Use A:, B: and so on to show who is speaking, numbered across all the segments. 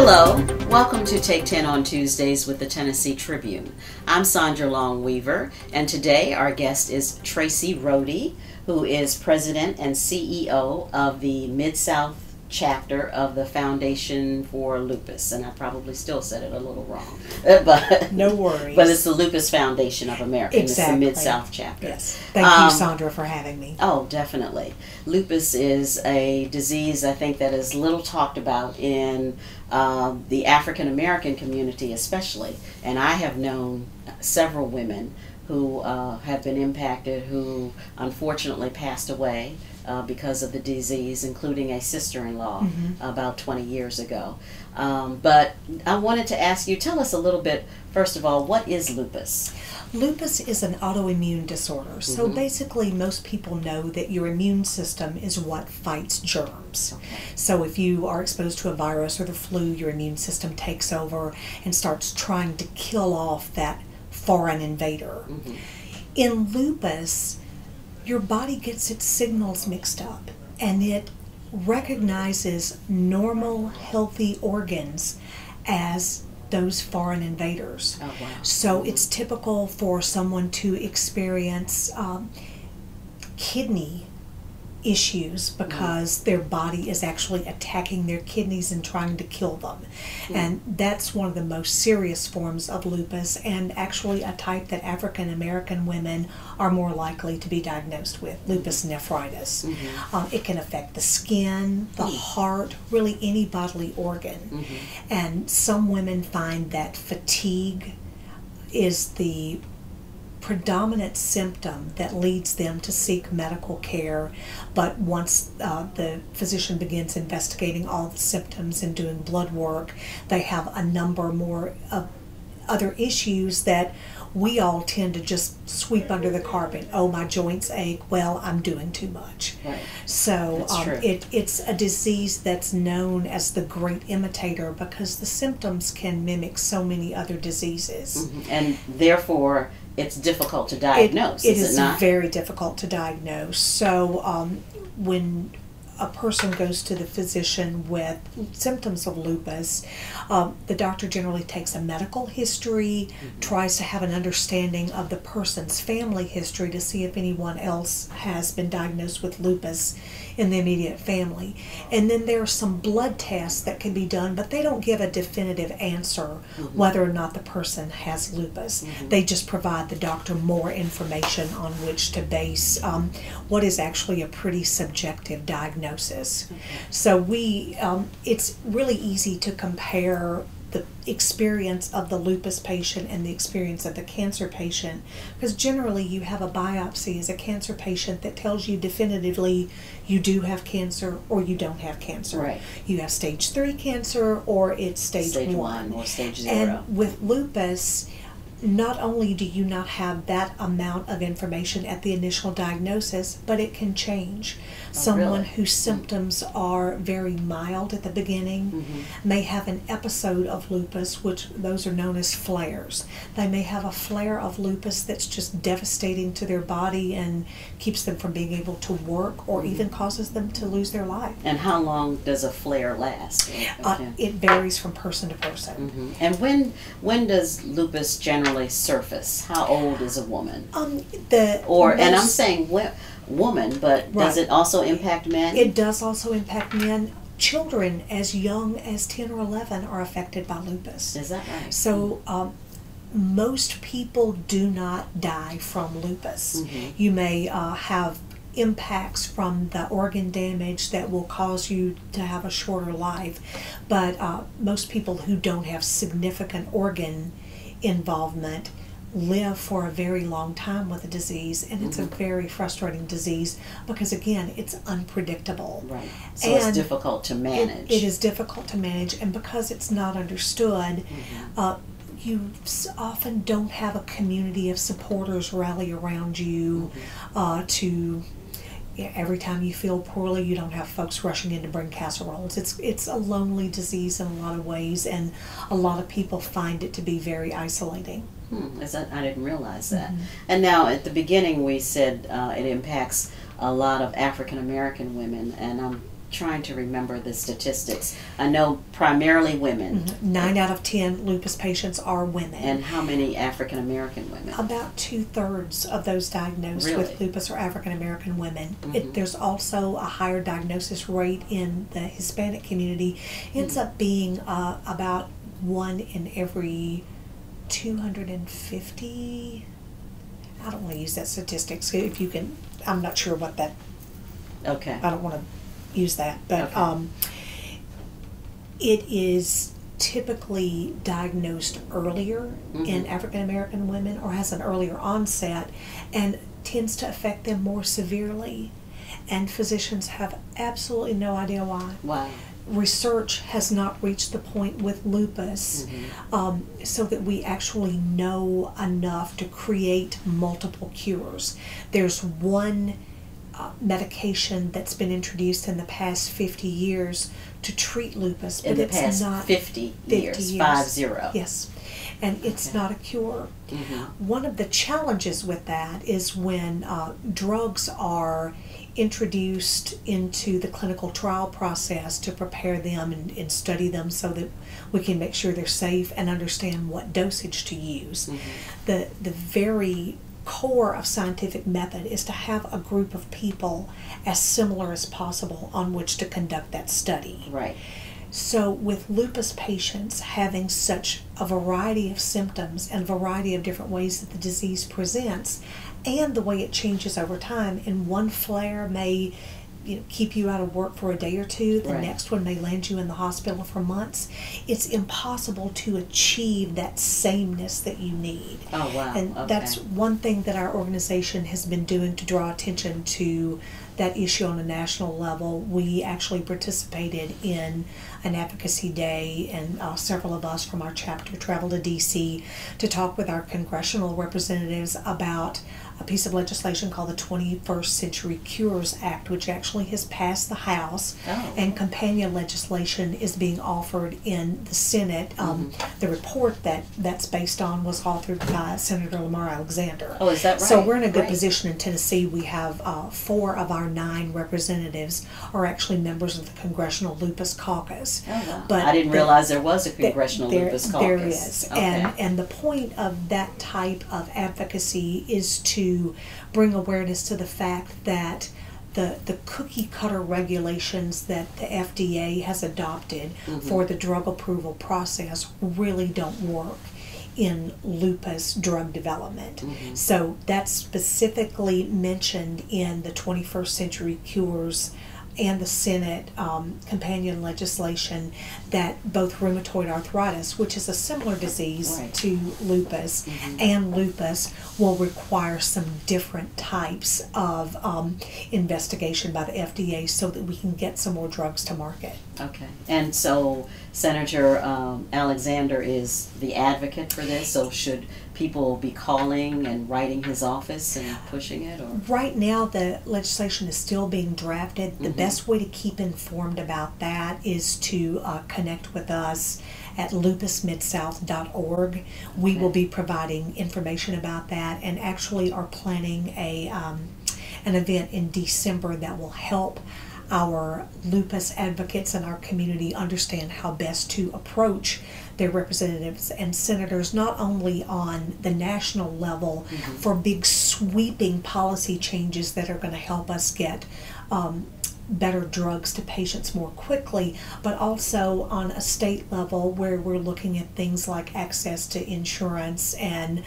A: Hello, welcome to Take 10 on Tuesdays with the Tennessee Tribune. I'm Sandra Long-Weaver, and today our guest is Tracy Rode, who is President and CEO of the Mid-South chapter of the Foundation for Lupus, and I probably still said it a little wrong, but
B: no worries.
A: But it's the Lupus Foundation of America.
B: Exactly.
A: And it's the Mid-South chapter.
B: Yes. Thank you, Sandra, for having me.
A: Oh, definitely. Lupus is a disease I think that is little talked about in the African American community, especially. And I have known several women who have been impacted, who unfortunately passed away because of the disease, including a sister-in-law about 20 years ago. But I wanted to ask you, tell us a little bit, first of all, what is lupus?
B: Lupus is an autoimmune disorder. So basically, most people know that your immune system is what fights germs.
A: Okay.
B: So if you are exposed to a virus or the flu, your immune system takes over and starts trying to kill off that foreign invader. In lupus, your body gets its signals mixed up, and it recognizes normal, healthy organs as those foreign invaders.
A: Oh, wow.
B: So it's typical for someone to experience kidney issues because their body is actually attacking their kidneys and trying to kill them. And that's one of the most serious forms of lupus, and actually a type that African American women are more likely to be diagnosed with, lupus nephritis. It can affect the skin, the heart, really any bodily organ. And some women find that fatigue is the predominant symptom that leads them to seek medical care, but once the physician begins investigating all the symptoms and doing blood work, they have a number more of other issues that we all tend to just sweep under the carpet. Oh, my joints ache. Well, I'm doing too much.
A: Right.
B: So it's a disease that's known as the great imitator because the symptoms can mimic so many other diseases.
A: And therefore, it's difficult to diagnose,
B: It
A: is it not?
B: Very difficult to diagnose. So when a person goes to the physician with symptoms of lupus, the doctor generally takes a medical history, tries to have an understanding of the person's family history to see if anyone else has been diagnosed with lupus in the immediate family. And then there are some blood tests that can be done, but they don't give a definitive answer whether or not the person has lupus. They just provide the doctor more information on which to base what is actually a pretty subjective diagnosis. So it's really easy to compare the experience of the lupus patient and the experience of the cancer patient, because generally you have a biopsy as a cancer patient that tells you definitively you do have cancer or you don't have cancer.
A: Right.
B: You have stage 3 cancer or it's stage 1
A: or stage 0.
B: And with lupus, not only do you not have that amount of information at the initial diagnosis, but it can change. Someone whose symptoms are very mild at the beginning may have an episode of lupus, which those are known as flares. They may have a flare of lupus that's just devastating to their body and keeps them from being able to work or even causes them to lose their life.
A: And how long does a flare last?
B: It varies from person to person.
A: And when does lupus generally surface? How old is a woman? And I'm saying woman, but does it also impact men?
B: It does also impact men. Children as young as 10 or 11 are affected by lupus.
A: Is that right?
B: So most people do not die from lupus. You may have impacts from the organ damage that will cause you to have a shorter life, but most people who don't have significant organ involvement live for a very long time with the disease, and it's a very frustrating disease because, again, it's unpredictable.
A: Right. So it's difficult to manage.
B: It is difficult to manage, and because it's not understood, you often don't have a community of supporters rally around you every time you feel poorly, you don't have folks rushing in to bring casseroles. It's a lonely disease in a lot of ways, and a lot of people find it to be very isolating.
A: I didn't realize that. And now at the beginning we said it impacts a lot of African American women, and I'm trying to remember the statistics. I know primarily women.
B: 9 out of 10 lupus patients are women.
A: And how many African American women?
B: About 2/3 of those diagnosed
A: Really?
B: with lupus are African American women. There's also a higher diagnosis rate in the Hispanic community. It ends up being about 1 in every 250. I don't want to use that statistics. If you can, I'm not sure what that.
A: Okay.
B: I don't want to use that, but
A: Okay.
B: It is typically diagnosed earlier in African American women, or has an earlier onset, and tends to affect them more severely. And physicians have absolutely no idea why.
A: Wow.
B: Research has not reached the point with lupus so that we actually know enough to create multiple cures. There's one medication that's been introduced in the past 50 years to treat lupus, but
A: In the
B: it's
A: past
B: not
A: 50 years. 50.
B: Yes, and it's
A: Okay.
B: not a cure. One of the challenges with that is when drugs are introduced into the clinical trial process to prepare them and study them so that we can make sure they're safe and understand what dosage to use. The very core of scientific method is to have a group of people as similar as possible on which to conduct that study.
A: Right.
B: So with lupus patients having such a variety of symptoms and a variety of different ways that the disease presents and the way it changes over time, and one flare may keep you out of work for a day or two, the
A: Right.
B: next one may land you in the hospital for months, it's impossible to achieve that sameness that you need.
A: Oh, wow.
B: And
A: Okay.
B: that's one thing that our organization has been doing to draw attention to that issue on a national level. We actually participated in an advocacy day, and several of us from our chapter traveled to DC to talk with our congressional representatives about a piece of legislation called the 21st Century Cures Act, which actually has passed the House, and companion legislation is being offered in the Senate. The report that's based on was authored by Senator Lamar Alexander.
A: Oh, is that right?
B: So we're in a good
A: Great.
B: position in Tennessee. We have 4 of our 9 representatives are actually members of the Congressional Lupus Caucus.
A: Oh, wow.
B: But
A: I didn't realize there was a Congressional Lupus Caucus.
B: There is.
A: Okay.
B: And the point of that type of advocacy is to bring awareness to the fact that the cookie cutter regulations that the FDA has adopted for the drug approval process really don't work in lupus drug development. So that's specifically mentioned in the 21st Century Cures and the Senate companion legislation, that both rheumatoid arthritis, which is a similar disease to lupus, and lupus will require some different types of investigation by the FDA so that we can get some more drugs to market.
A: Okay. And so Senator Alexander is the advocate for this, so should people be calling and writing his office and pushing it? Or
B: right now the legislation is still being drafted. The best way to keep informed about that is to connect with us at lupusmidsouth.org. We will be providing information about that, and actually are planning an event in December that will help our lupus advocates in our community understand how best to approach their representatives and senators, not only on the national level for big sweeping policy changes that are going to help us get better drugs to patients more quickly, but also on a state level where we're looking at things like access to insurance and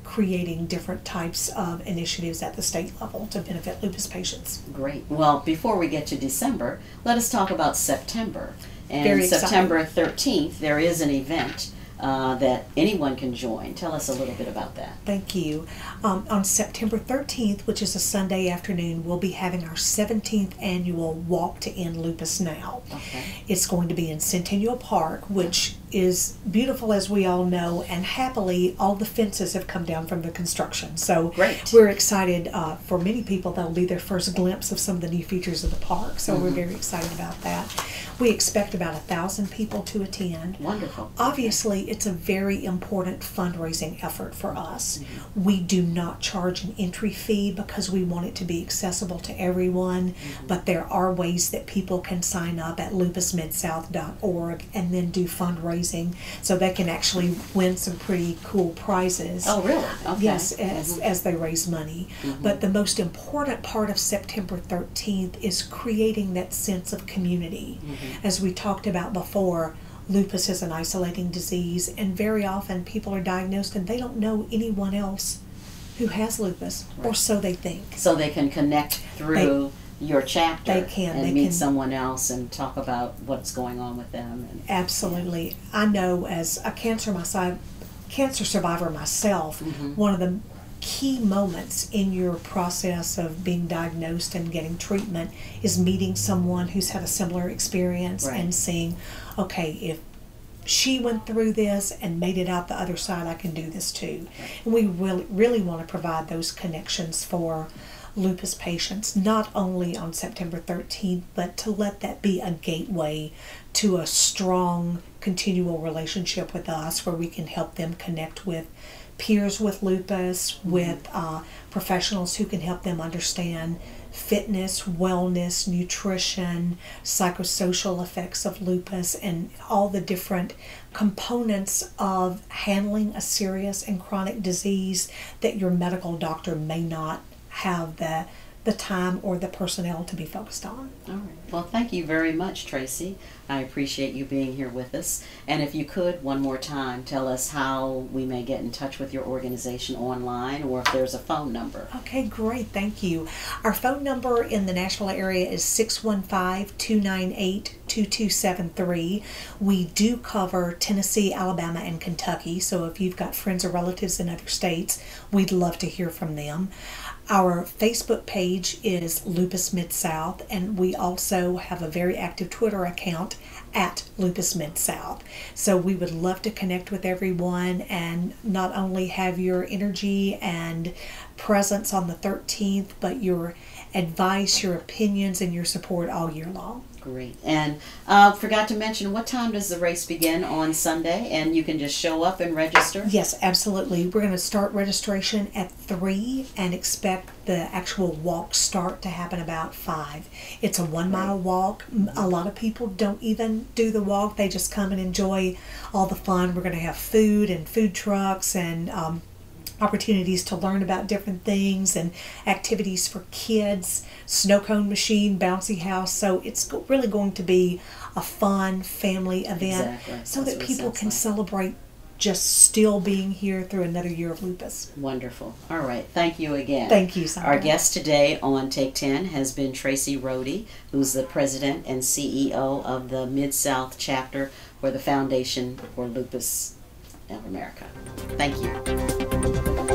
B: creating different types of initiatives at the state level to benefit lupus patients.
A: Great. Well, before we get to December, let us talk about September. And
B: Very
A: September 13th, there is an event that anyone can join. Tell us a little bit about that.
B: Thank you. On September 13th, which is a Sunday afternoon, we'll be having our 17th annual Walk to End Lupus Now.
A: Okay.
B: It's going to be in Centennial Park, which is beautiful, as we all know, and happily all the fences have come down from the construction. So
A: great.
B: We're excited. For many people, that'll be their first glimpse of some of the new features of the park. So we're very excited about that. We expect about 1,000 people to attend.
A: Wonderful.
B: Obviously, it's a very important fundraising effort for us. We do not charge an entry fee because we want it to be accessible to everyone, but there are ways that people can sign up at lupusmidsouth.org and then do fundraising, so they can actually win some pretty cool prizes.
A: Oh, really? Okay.
B: Yes, as they raise money. But the most important part of September 13th is creating that sense of community. As we talked about before, lupus is an isolating disease, and very often people are diagnosed and they don't know anyone else who has lupus, or so they think. So
A: they can connect through your chapter and meet someone else and talk about what's going on with them. And,
B: absolutely. I know, as a cancer survivor myself, one of the key moments in your process of being diagnosed and getting treatment is meeting someone who's had a similar experience and seeing, okay, if she went through this and made it out the other side, I can do this too. And we really want to provide those connections for lupus patients, not only on September 13th, but to let that be a gateway to a strong continual relationship with us, where we can help them connect with peers with lupus, with professionals who can help them understand fitness, wellness, nutrition, psychosocial effects of lupus, and all the different components of handling a serious and chronic disease that your medical doctor may not have the time or the personnel to be focused on.
A: All right. Well, thank you very much, Tracy. I appreciate you being here with us. And if you could, one more time, tell us how we may get in touch with your organization online, or if there's a phone number.
B: Okay, great. Thank you. Our phone number in the Nashville area is 615-298-2273. We do cover Tennessee, Alabama, and Kentucky, so if you've got friends or relatives in other states, we'd love to hear from them. Our Facebook page is Lupus Mid-South, and we also have a very active Twitter account at Lupus Mid-South. So we would love to connect with everyone and not only have your energy and presence on the 13th, but your advice, your opinions, and your support all year long.
A: Great. And forgot to mention, what time does the race begin on Sunday? And you can just show up and register?
B: Yes, absolutely. We're going to start registration at 3 and expect the actual walk start to happen about 5. It's a 1-mile walk. A lot of people don't even do the walk. They just come and enjoy all the fun. We're going to have food and food trucks and opportunities to learn about different things and activities for kids, snow cone machine, bouncy house. So it's really going to be a fun family event, so that people can celebrate just still being here through another year of lupus.
A: Wonderful. All right. Thank you again.
B: Thank you, Sandra.
A: Our guest today on Take 10 has been Tracy Rode, who's the president and CEO of the Mid-South chapter for the Foundation for Lupus of America. Thank you.